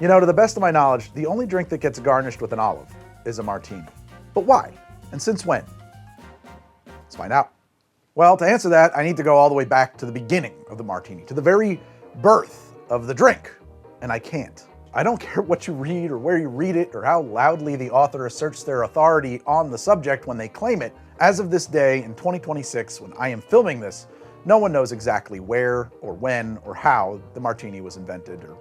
You know, to the best of my knowledge, the only drink that gets garnished with an olive is a martini. But why? And since when? Let's find out. Well, to answer that, I need to go all the way back to the beginning of the martini, to the very birth of the drink. And I can't. I don't care what you read or where you read it or how loudly the author asserts their authority on the subject when they claim it. As of this day in 2026, when I am filming this, no one knows exactly where or when or how the martini was invented or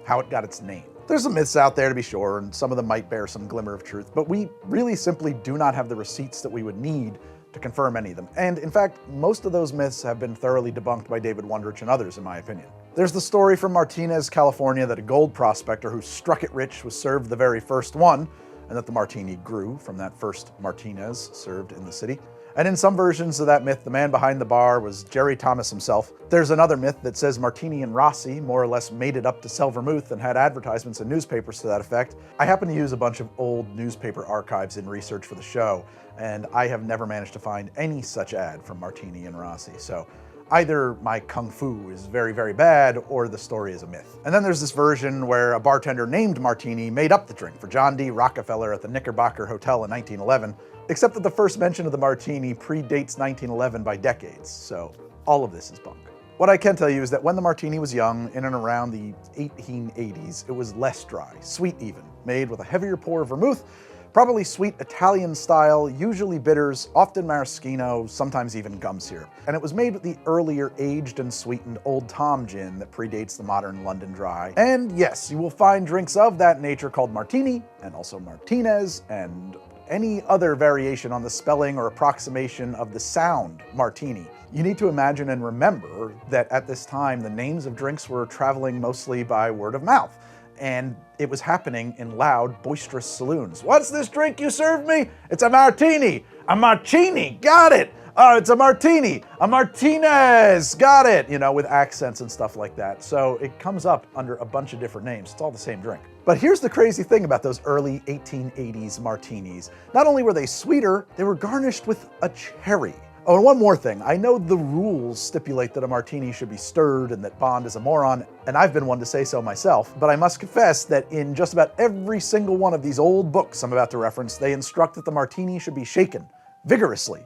how it got its name. There's some myths out there to be sure, and some of them might bear some glimmer of truth, but we really simply do not have the receipts that we would need to confirm any of them. And in fact, most of those myths have been thoroughly debunked by David Wondrich and others, in my opinion. There's the story from Martinez, California, that a gold prospector who struck it rich was served the very first one, and that the martini grew from that first Martinez served in the city. And in some versions of that myth, the man behind the bar was Jerry Thomas himself. There's another myth that says Martini and Rossi more or less made it up to sell vermouth and had advertisements in newspapers to that effect. I happen to use a bunch of old newspaper archives in research for the show, and I have never managed to find any such ad from Martini and Rossi. So either my kung fu is very, very bad, or the story is a myth. And then there's this version where a bartender named Martini made up the drink for John D. Rockefeller at the Knickerbocker Hotel in 1911, except that the first mention of the martini predates 1911 by decades, so all of this is bunk. What I can tell you is that when the martini was young, in and around the 1880s, it was less dry, sweet even, made with a heavier pour of vermouth, probably sweet Italian style, usually bitters, often maraschino, sometimes even gum syrup. And it was made with the earlier aged and sweetened Old Tom gin that predates the modern London Dry. And yes, you will find drinks of that nature called martini, and also Martinez, and any other variation on the spelling or approximation of the sound martini. You need to imagine and remember that at this time, the names of drinks were traveling mostly by word of mouth, and it was happening in loud, boisterous saloons. What's this drink you served me? It's a martini. A martini, got it. Oh, it's a martini. A Martinez, got it. You know, with accents and stuff like that. So it comes up under a bunch of different names. It's all the same drink. But here's the crazy thing about those early 1880s martinis. Not only were they sweeter, they were garnished with a cherry. Oh, and one more thing. I know the rules stipulate that a martini should be stirred and that Bond is a moron, and I've been one to say so myself, but I must confess that in just about every single one of these old books I'm about to reference, they instruct that the martini should be shaken vigorously.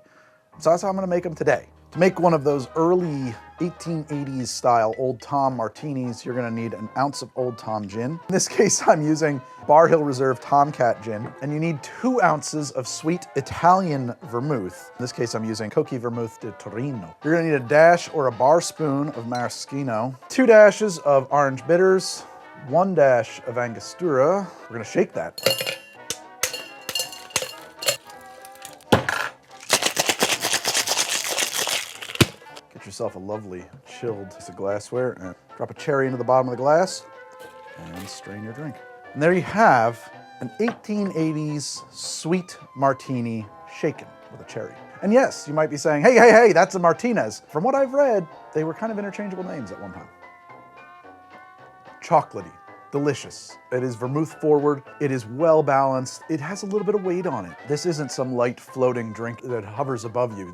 So that's how I'm gonna make them today. To make one of those early 1880s style Old Tom martinis, you're gonna need an ounce of Old Tom gin. In this case, I'm using Bar Hill Reserve Tomcat gin, and you need 2 ounces of sweet Italian vermouth. In this case, I'm using Cocchi Vermouth di Torino. You're gonna need a dash or a bar spoon of Maraschino, 2 dashes of orange bitters, 1 dash of Angostura. We're gonna shake that. Yourself a lovely chilled piece of glassware and drop a cherry into the bottom of the glass and strain your drink. And there you have an 1880s sweet martini shaken with a cherry. And yes, you might be saying, hey, that's a Martinez. From what I've read, they were kind of interchangeable names at one time. Chocolatey, delicious. It is vermouth forward. It is well balanced. It has a little bit of weight on it. This isn't some light floating drink that hovers above you.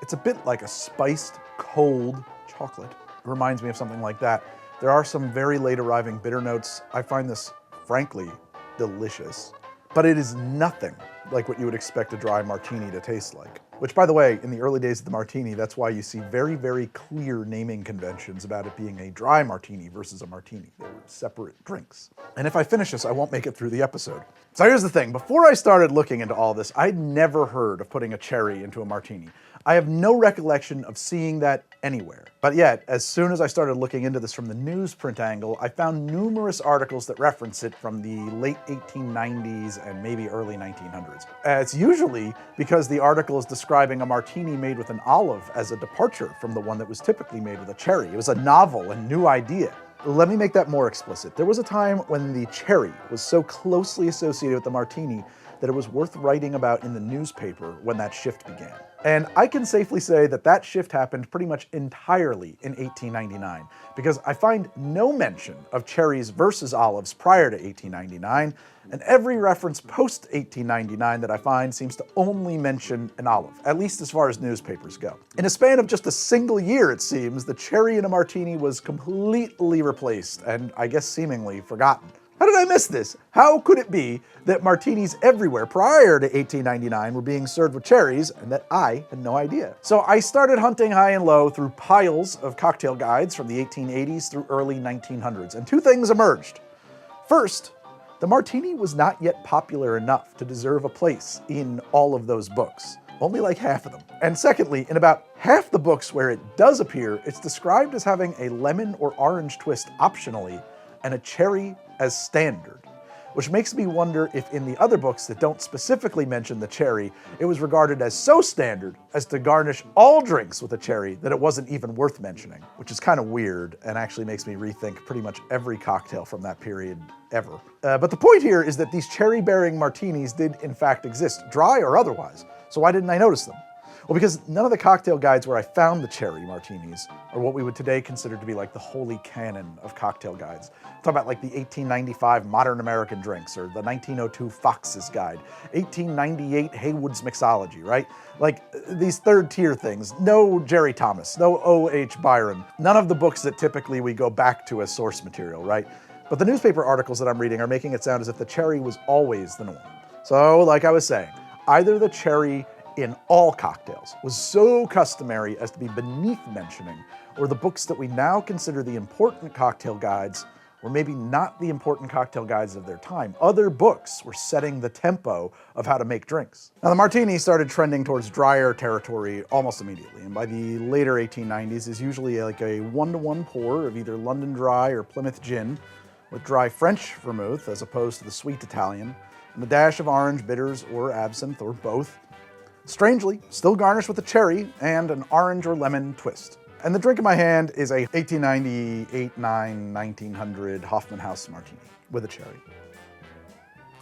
It's a bit like a spiced, cold chocolate. It reminds me of something like that. There are some very late arriving bitter notes. I find this, frankly, delicious. But it is nothing like what you would expect a dry martini to taste like. Which, by the way, in the early days of the martini, that's why you see very, very clear naming conventions about it being a dry martini versus a martini. They were separate drinks. And if I finish this, I won't make it through the episode. So here's the thing. Before I started looking into all this, I'd never heard of putting a cherry into a martini. I have no recollection of seeing that anywhere. But yet, as soon as I started looking into this from the newsprint angle, I found numerous articles that reference it from the late 1890s and maybe early 1900s. It's usually because the article is describing a martini made with an olive as a departure from the one that was typically made with a cherry. It was a novel and new idea. Let me make that more explicit. There was a time when the cherry was so closely associated with the martini that it was worth writing about in the newspaper when that shift began. And I can safely say that that shift happened pretty much entirely in 1899, because I find no mention of cherries versus olives prior to 1899, and every reference post-1899 that I find seems to only mention an olive, at least as far as newspapers go. In a span of just a single year, it seems, the cherry in a martini was completely replaced, and I guess seemingly forgotten. How did I miss this? How could it be that martinis everywhere prior to 1899 were being served with cherries and that I had no idea? So I started hunting high and low through piles of cocktail guides from the 1880s through early 1900s, and two things emerged. First, the martini was not yet popular enough to deserve a place in all of those books. Only like half of them. And secondly, in about half the books where it does appear, it's described as having a lemon or orange twist optionally and a cherry as standard, which makes me wonder if in the other books that don't specifically mention the cherry, it was regarded as so standard as to garnish all drinks with a cherry that it wasn't even worth mentioning, which is kind of weird and actually makes me rethink pretty much every cocktail from that period ever. But the point here is that these cherry-bearing martinis did in fact exist, dry or otherwise, so why didn't I notice them? Well, because none of the cocktail guides where I found the cherry martinis are what we would today consider to be like the holy canon of cocktail guides. I'm talking about like the 1895 Modern American Drinks or the 1902 Fox's Guide, 1898 Haywood's Mixology, right? Like these third tier things. No Jerry Thomas, no O.H. Byron, none of the books that typically we go back to as source material, right? But the newspaper articles that I'm reading are making it sound as if the cherry was always the norm. So, like I was saying, either the cherry in all cocktails was so customary as to be beneath mentioning, or the books that we now consider the important cocktail guides were maybe not the important cocktail guides of their time. Other books were setting the tempo of how to make drinks. Now the martini started trending towards drier territory almost immediately, and by the later 1890s is usually like a 1-to-1 pour of either London Dry or Plymouth Gin with dry French Vermouth as opposed to the sweet Italian, and a dash of orange bitters or absinthe or both. Strangely, still garnished with a cherry and an orange or lemon twist. And the drink in my hand is a 1898, 9, 1900 Hoffman House Martini with a cherry.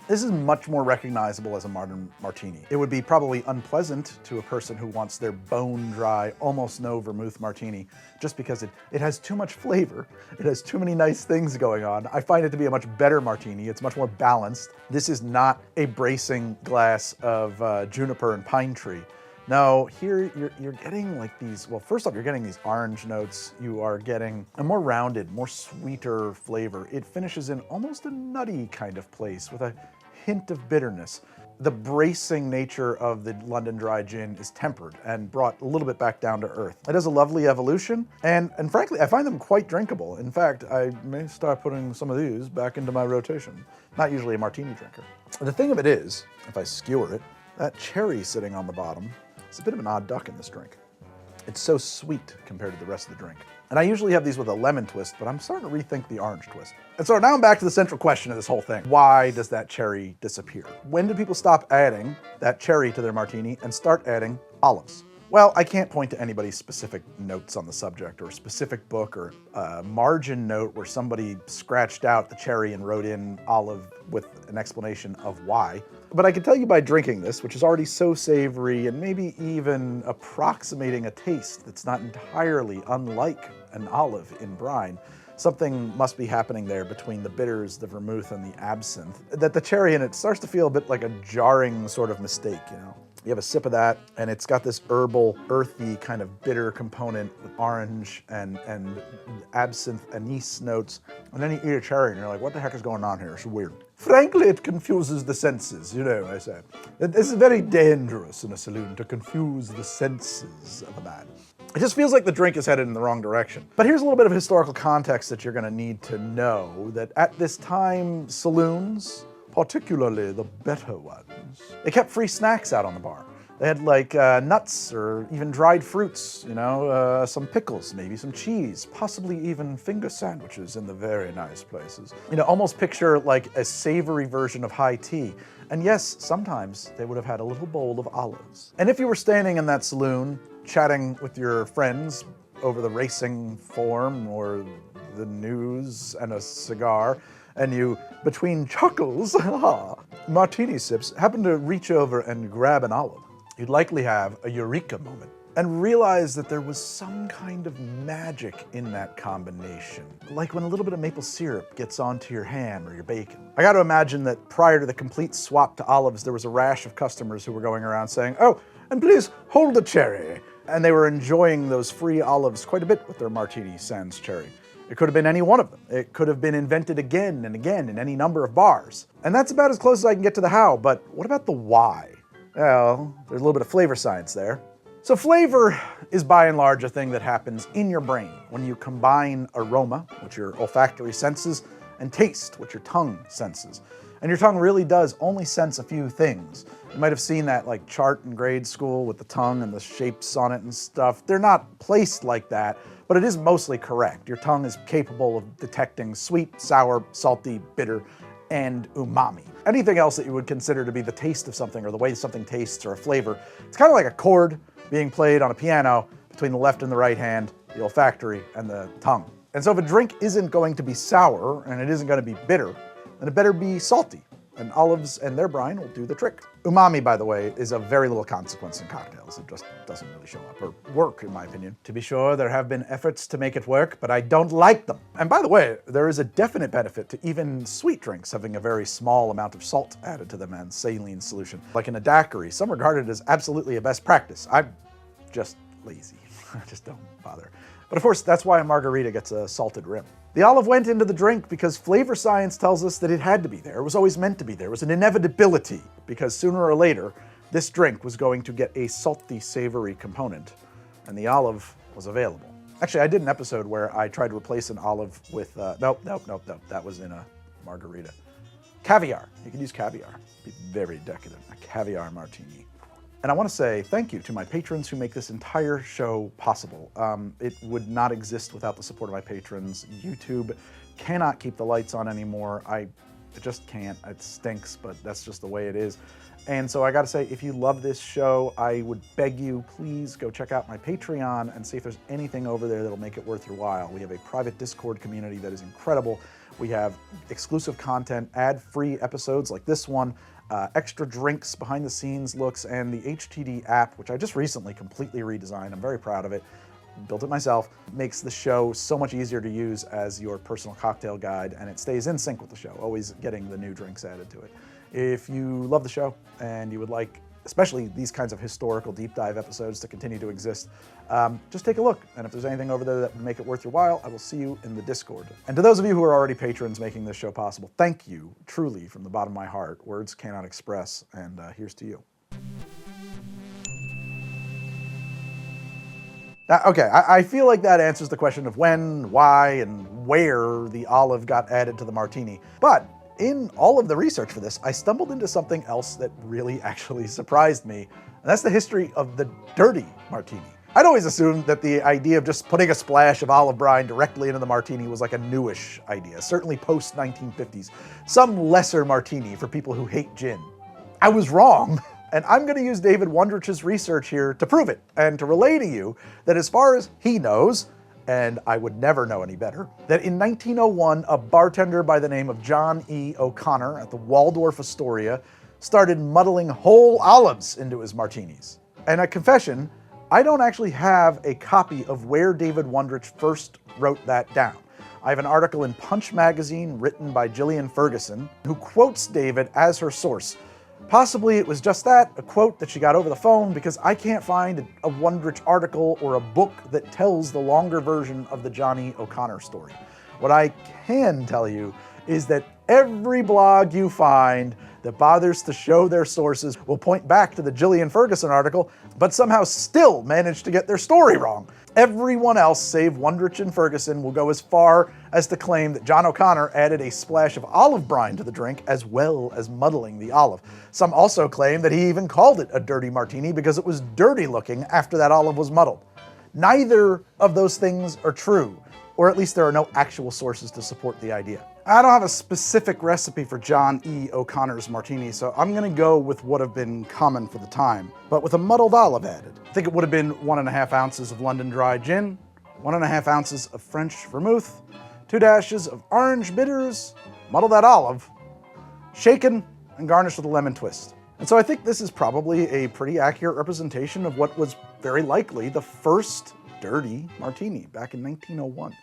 This is much more recognizable as a modern martini. It would be probably unpleasant to a person who wants their bone-dry, almost no vermouth martini, just because it has too much flavor. It has too many nice things going on. I find it to be a much better martini. It's much more balanced. This is not a bracing glass of juniper and pine tree. No, here you're getting like these, well, first off, you're getting these orange notes. You are getting a more rounded, more sweeter flavor. It finishes in almost a nutty kind of place with a hint of bitterness. The bracing nature of the London Dry Gin is tempered and brought a little bit back down to earth. It has a lovely evolution, and frankly, I find them quite drinkable. In fact, I may start putting some of these back into my rotation. Not usually a martini drinker. The thing of it is, if I skewer it, that cherry sitting on the bottom, it's a bit of an odd duck in this drink. It's so sweet compared to the rest of the drink. And I usually have these with a lemon twist, but I'm starting to rethink the orange twist. And so now I'm back to the central question of this whole thing. Why does that cherry disappear? When did people stop adding that cherry to their martini and start adding olives? Well, I can't point to anybody's specific notes on the subject or a specific book or a margin note where somebody scratched out the cherry and wrote in olive with an explanation of why. But I can tell you by drinking this, which is already so savory and maybe even approximating a taste that's not entirely unlike an olive in brine, something must be happening there between the bitters, the vermouth, and the absinthe, that the cherry in it starts to feel a bit like a jarring sort of mistake, you know? You have a sip of that, and it's got this herbal, earthy, kind of bitter component with orange and absinthe, anise notes. And then you eat a cherry, and you're like, what the heck is going on here? It's weird. Frankly, it confuses the senses, you know, I say. This is very dangerous in a saloon, to confuse the senses of a man. It just feels like the drink is headed in the wrong direction. But here's a little bit of historical context that you're going to need to know, that at this time, saloons, particularly the better ones, they kept free snacks out on the bar. They had like nuts or even dried fruits, you know, some pickles, maybe some cheese, possibly even finger sandwiches in the very nice places. You know, almost picture like a savory version of high tea. And yes, sometimes they would have had a little bowl of olives. And if you were standing in that saloon, chatting with your friends over the racing form or the news and a cigar, and you, between chuckles, martini sips, happen to reach over and grab an olive, you'd likely have a eureka moment and realize that there was some kind of magic in that combination. Like when a little bit of maple syrup gets onto your ham or your bacon. I gotta imagine that prior to the complete swap to olives, there was a rash of customers who were going around saying, "Oh, and please hold a cherry." And they were enjoying those free olives quite a bit with their martini sans cherry. It could have been any one of them. It could have been invented again and again in any number of bars. And that's about as close as I can get to the how, but what about the why? Well, there's a little bit of flavor science there. So flavor is by and large a thing that happens in your brain when you combine aroma, which your olfactory senses, and taste, which your tongue senses. And your tongue really does only sense a few things. You might have seen that like chart in grade school with the tongue and the shapes on it and stuff. They're not placed like that, but it is mostly correct. Your tongue is capable of detecting sweet, sour, salty, bitter, and umami. Anything else that you would consider to be the taste of something or the way something tastes or a flavor, it's kind of like a chord being played on a piano between the left and the right hand, the olfactory and the tongue. And so if a drink isn't going to be sour and it isn't going to be bitter, then it better be salty. And olives and their brine will do the trick. Umami, by the way, is of very little consequence in cocktails. It just doesn't really show up or work, in my opinion. To be sure, there have been efforts to make it work, but I don't like them. And by the way, there is a definite benefit to even sweet drinks having a very small amount of salt added to them and saline solution. Like in a daiquiri, some regard it as absolutely a best practice. I'm just lazy. I just don't bother. But of course, that's why a margarita gets a salted rim. The olive went into the drink because flavor science tells us that it had to be there. It was always meant to be there. It was an inevitability because sooner or later, this drink was going to get a salty, savory component, and the olive was available. Actually, I did an episode where I tried to replace an olive with, nope, that was in a margarita. Caviar. You can use caviar. Be very decadent. A caviar martini. And I want to say thank you to my patrons who make this entire show possible. It would not exist without the support of my patrons. YouTube cannot keep the lights on anymore. It just can't. It stinks, but that's just the way it is. And so I got to say, if you love this show, I would beg you, please go check out my Patreon and see if there's anything over there that'll make it worth your while. We have a private Discord community that is incredible. We have exclusive content, ad-free episodes like this one, extra drinks, behind-the-scenes looks, and the HTD app, which I just recently completely redesigned. I'm very proud of it. Built it myself. Makes the show so much easier to use as your personal cocktail guide, and it stays in sync with the show, always getting the new drinks added to it. If you love the show and you would like, especially these kinds of historical deep dive episodes to continue to exist, just take a look. And if there's anything over there that would make it worth your while, I will see you in the Discord. And to those of you who are already patrons making this show possible, thank you, truly, from the bottom of my heart. Words cannot express, and here's to you. Okay, I feel like that answers the question of when, why, and where the olive got added to the martini. But in all of the research for this, I stumbled into something else that really actually surprised me, and that's the history of the dirty martini. I'd always assumed that the idea of just putting a splash of olive brine directly into the martini was like a newish idea, certainly post-1950s, some lesser martini for people who hate gin. I was wrong. And I'm going to use David Wondrich's research here to prove it, and to relay to you that as far as he knows, and I would never know any better, that in 1901, a bartender by the name of John E. O'Connor at the Waldorf Astoria started muddling whole olives into his martinis. And a confession, I don't actually have a copy of where David Wondrich first wrote that down. I have an article in Punch magazine written by Gillian Ferguson, who quotes David as her source. Possibly it was just that, a quote that she got over the phone, because I can't find a Wondrich article or a book that tells the longer version of the Johnny O'Connor story. What I can tell you is that every blog you find that bothers to show their sources will point back to the Gillian Ferguson article, but somehow still manage to get their story wrong. Everyone else, save Wondrich and Ferguson, will go as far as to claim that John O'Connor added a splash of olive brine to the drink as well as muddling the olive. Some also claim that he even called it a dirty martini because it was dirty looking after that olive was muddled. Neither of those things are true, or at least there are no actual sources to support the idea. I don't have a specific recipe for John E. O'Connor's martini, so I'm gonna go with what have been common for the time, but with a muddled olive added. I think it would have been 1.5 ounces of London dry gin, 1.5 ounces of French Vermouth, 2 dashes of orange bitters, muddle that olive, shaken, and garnished with a lemon twist. And so I think this is probably a pretty accurate representation of what was very likely the first dirty martini back in 1901.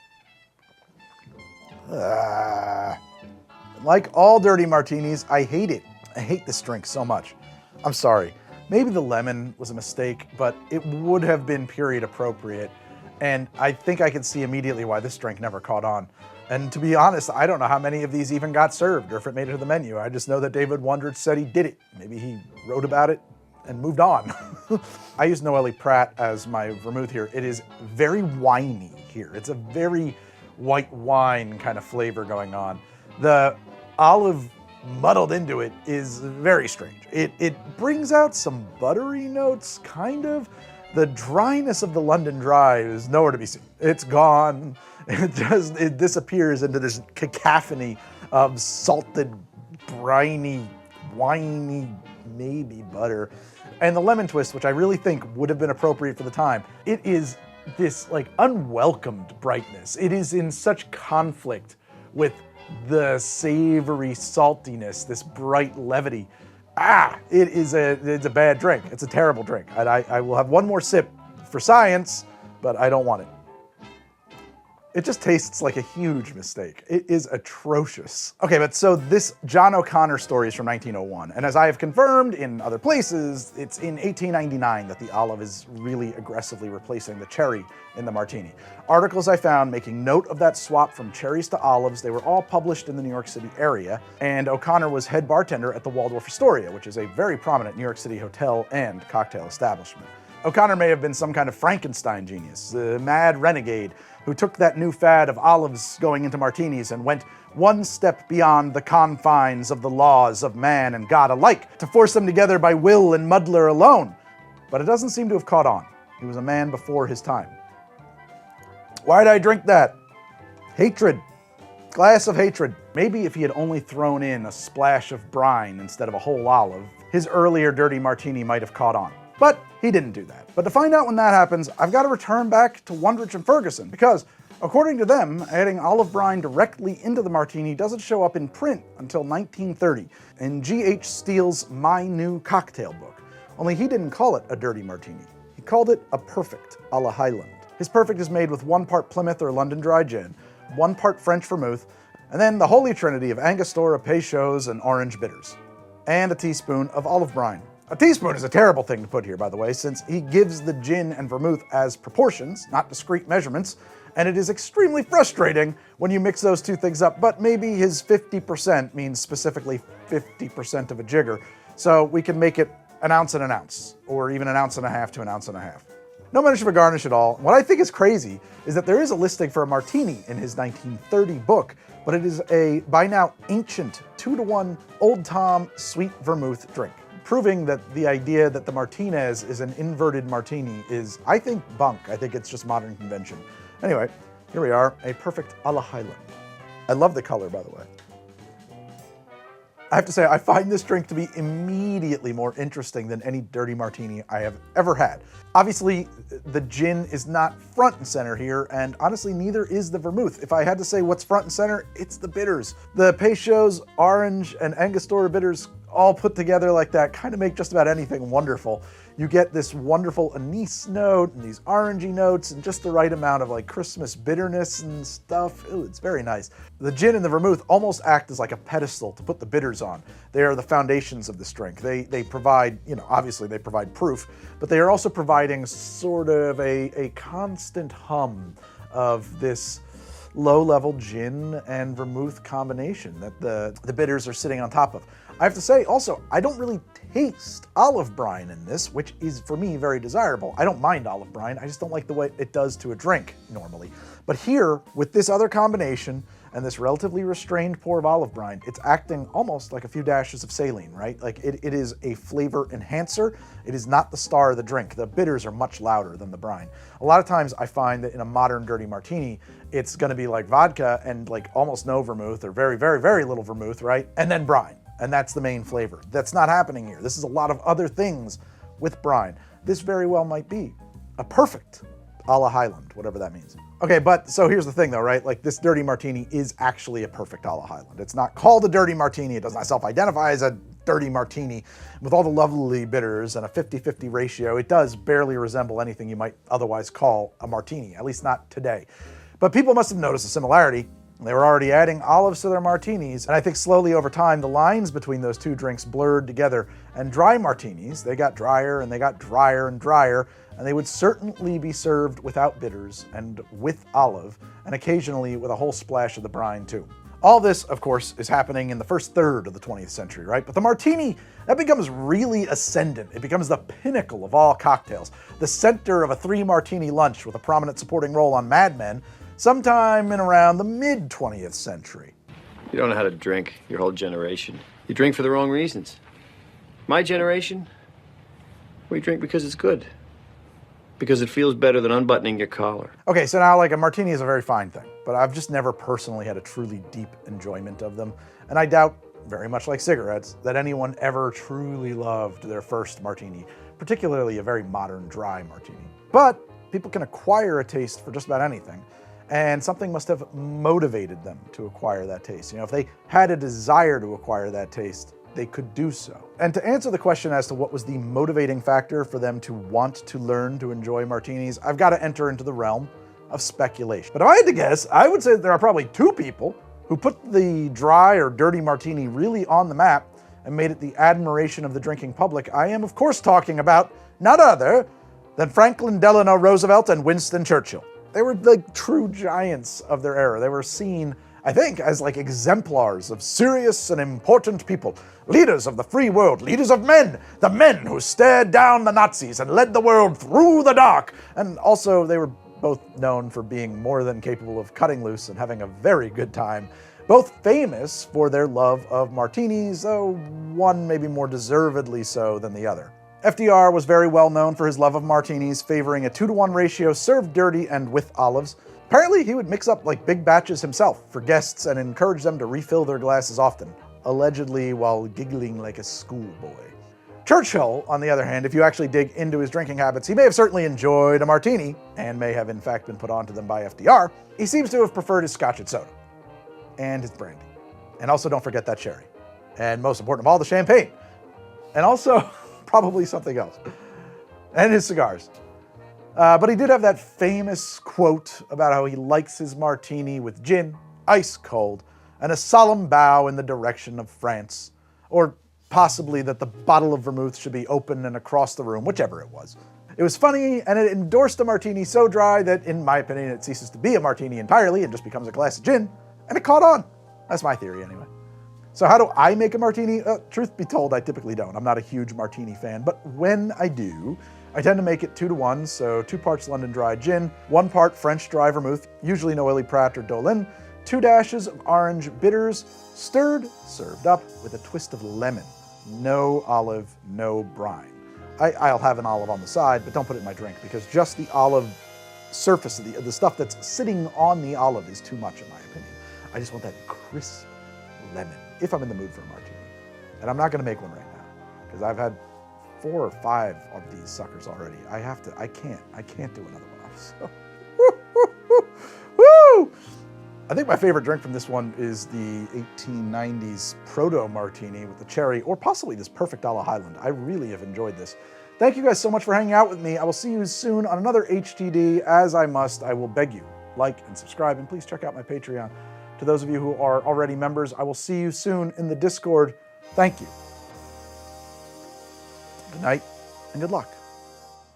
Like all dirty martinis, I hate it. I hate this drink so much. I'm sorry. Maybe the lemon was a mistake, but it would have been period appropriate. And I think I could see immediately why this drink never caught on. And to be honest, I don't know how many of these even got served or if it made it to the menu. I just know that David Wondrich said he did it. Maybe he wrote about it and moved on. I use Noelle Pratt as my vermouth here. It is very winey here. It's a very white wine kind of flavor going on. The olive muddled into it is very strange. It brings out some buttery notes, kind of. The dryness of the London Dry is nowhere to be seen. It's gone. It disappears into this cacophony of salted, briny, winey, maybe butter. And the lemon twist, which I really think would have been appropriate for the time, it is this like unwelcomed brightness. It is in such conflict with the savory saltiness, this bright levity. It's a bad drink. It's a terrible drink. I will have one more sip for science, but I don't want it. It just tastes like a huge mistake. It is atrocious. Okay, but so this John O'Connor story is from 1901, and as I have confirmed in other places, it's in 1899 that the olive is really aggressively replacing the cherry in the martini. Articles I found making note of that swap from cherries to olives, they were all published in the New York City area, and O'Connor was head bartender at the Waldorf Astoria, which is a very prominent New York City hotel and cocktail establishment. O'Connor may have been some kind of Frankenstein genius, a mad renegade who took that new fad of olives going into martinis and went one step beyond the confines of the laws of man and God alike to force them together by will and muddler alone. But it doesn't seem to have caught on. He was a man before his time. Why'd I drink that? Hatred. Glass of hatred. Maybe if he had only thrown in a splash of brine instead of a whole olive, his earlier dirty martini might have caught on. But he didn't do that. But to find out when that happens, I've got to return back to Wondrich and Ferguson, because according to them, adding olive brine directly into the martini doesn't show up in print until 1930 in G.H. Steele's My New Cocktail book. Only he didn't call it a dirty martini. He called it a perfect a la Hyland. His perfect is made with 1 part Plymouth or London Dry Gin, 1 part French Vermouth, and then the holy trinity of Angostura, Peychaud's, and orange bitters, and a teaspoon of olive brine. A teaspoon is a terrible thing to put here, by the way, since he gives the gin and vermouth as proportions, not discrete measurements, and it is extremely frustrating when you mix those two things up, but maybe his 50% means specifically 50% of a jigger, so we can make it an ounce and an ounce, or even an ounce and a half to an ounce and a half. No mention of a garnish at all. What I think is crazy is that there is a listing for a martini in his 1930 book, but it is a, by now, ancient 2-to-1 Old Tom sweet vermouth drink, proving that the idea that the Martinez is an inverted martini is, I think, bunk. I think it's just modern convention. Anyway, here we are, a perfect a la Hyland. I love the color, by the way. I have to say, I find this drink to be immediately more interesting than any dirty martini I have ever had. Obviously, the gin is not front and center here, and honestly, neither is the vermouth. If I had to say what's front and center, it's the bitters. The Peychaud's orange and Angostura bitters all put together like that kind of make just about anything wonderful. You get this wonderful anise note and these orangey notes and just the right amount of like Christmas bitterness and stuff. Ooh, it's very nice. The gin and the vermouth almost act as like a pedestal to put the bitters on. They are the foundations of this drink. They provide, obviously they provide proof, but they are also providing sort of a constant hum of this low-level gin and vermouth combination that the bitters are sitting on top of. I have to say, also, I don't really taste olive brine in this, which is, for me, very desirable. I don't mind olive brine, I just don't like the way it does to a drink, normally. But here, with this other combination, and this relatively restrained pour of olive brine, it's acting almost like a few dashes of saline, right? Like, it is a flavor enhancer. It is not the star of the drink. The bitters are much louder than the brine. A lot of times, I find that in a modern dirty martini, it's gonna be like vodka and like almost no vermouth, or very, very, very little vermouth, right? And then brine. And that's the main flavor. That's not happening here. This is a lot of other things with brine. This very well might be a perfect a la Hyland, whatever that means. Okay, but so here's the thing though, right? Like this dirty martini is actually a perfect a la Hyland. It's not called a dirty martini. It does not self-identify as a dirty martini. With all the lovely bitters and a 50-50 ratio, it does barely resemble anything you might otherwise call a martini, at least not today. But people must have noticed a similarity. They were already adding olives to their martinis, and I think slowly over time the lines between those two drinks blurred together, and dry martinis, they got drier and they got drier and drier, and they would certainly be served without bitters and with olive, and occasionally with a whole splash of the brine too. All this, of course, is happening in the first third of the 20th century, right? But the martini, that becomes really ascendant. It becomes the pinnacle of all cocktails, the center of a 3-martini lunch with a prominent supporting role on Mad Men, sometime in around the mid-20th century. You don't know how to drink, your whole generation. You drink for the wrong reasons. My generation, we drink because it's good. Because it feels better than unbuttoning your collar. Okay, so now like a martini is a very fine thing, but I've just never personally had a truly deep enjoyment of them. And I doubt, very much like cigarettes, that anyone ever truly loved their first martini, particularly a very modern dry martini. But people can acquire a taste for just about anything. And something must have motivated them to acquire that taste. You know, if they had a desire to acquire that taste, they could do so. And to answer the question as to what was the motivating factor for them to want to learn to enjoy martinis, I've got to enter into the realm of speculation. But if I had to guess, I would say that there are probably 2 people who put the dry or dirty martini really on the map and made it the admiration of the drinking public. I am, of course, talking about none other than Franklin Delano Roosevelt and Winston Churchill. They were like true giants of their era. They were seen, I think, as like exemplars of serious and important people, leaders of the free world, leaders of men, the men who stared down the Nazis and led the world through the dark. And also they were both known for being more than capable of cutting loose and having a very good time. Both famous for their love of martinis, though one maybe more deservedly so than the other. FDR was very well known for his love of martinis, favoring a 2-to-1 ratio served dirty and with olives. Apparently, he would mix up like big batches himself for guests and encourage them to refill their glasses often, allegedly while giggling like a schoolboy. Churchill, on the other hand, if you actually dig into his drinking habits, he may have certainly enjoyed a martini, and may have in fact been put onto them by FDR. He seems to have preferred his scotch and soda, and his brandy. And also don't forget that sherry. And most important of all, the champagne. And also, probably something else. And his cigars. But he did have that famous quote about how he likes his martini with gin, ice cold, and a solemn bow in the direction of France. Or possibly that the bottle of vermouth should be open and across the room, whichever it was. It was funny, and it endorsed a martini so dry that, in my opinion, it ceases to be a martini entirely and just becomes a glass of gin. And it caught on. That's my theory, anyway. So how do I make a martini? Truth be told, I typically don't. I'm not a huge martini fan, but when I do, I tend to make it 2-to-1, so 2 parts London dry gin, 1 part French dry vermouth, usually Noilly Prat or Dolin, 2 dashes of orange bitters, stirred, served up with a twist of lemon. No olive, no brine. I'll have an olive on the side, but don't put it in my drink, because just the olive surface, the stuff that's sitting on the olive is too much in my opinion. I just want that crisp lemon, if I'm in the mood for a martini. And I'm not gonna make one right now, because I've had 4 or 5 of these suckers already. I can't do another one off, so. Woo! I think my favorite drink from this one is the 1890s Proto Martini with the cherry, or possibly this perfect a la Hyland. I really have enjoyed this. Thank you guys so much for hanging out with me. I will see you soon on another HTD. As I must, I will beg you, like and subscribe, and please check out my Patreon. To those of you who are already members, I will see you soon in the Discord. Thank you. Good night and good luck.